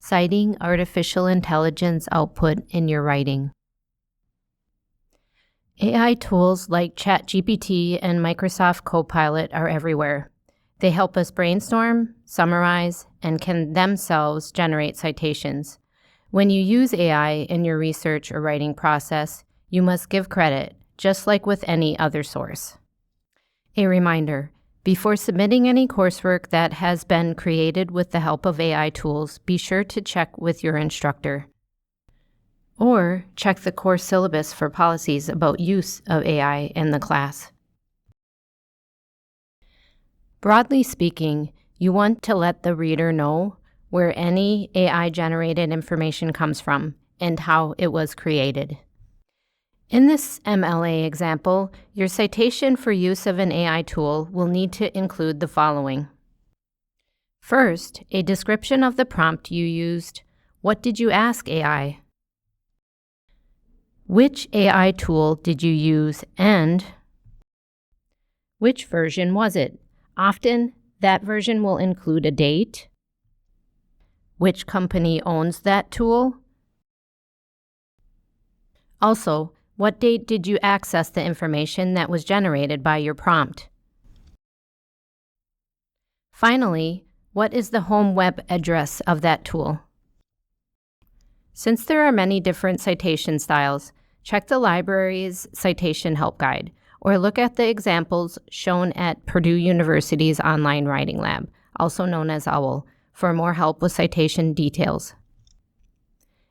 citing artificial intelligence output in your writing. AI tools like ChatGPT and Microsoft Copilot are everywhere. They help us brainstorm, summarize, and can themselves generate citations. When you use AI in your research or writing process, you must give credit, just like with any other source. A reminder, before submitting any coursework that has been created with the help of AI tools, be sure to check with your instructor. Or check the course syllabus for policies about use of AI in the class. Broadly speaking, you want to let the reader know where any AI-generated information comes from and how it was created. In this MLA example, your citation for use of an AI tool will need to include the following. First, a description of the prompt you used. What did you ask AI? Which AI tool did you use and which version was it? Often, that version will include a date, which company owns that tool. Also, what date did you access the information that was generated by your prompt? Finally, what is the home web address of that tool? Since there are many different citation styles, check the library's citation help guide or look at the examples shown at Purdue University's online writing lab, also known as OWL, for more help with citation details.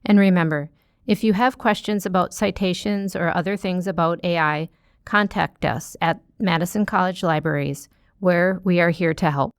And remember, if you have questions about citations or other things about AI, contact us at Madison College Libraries, where we are here to help.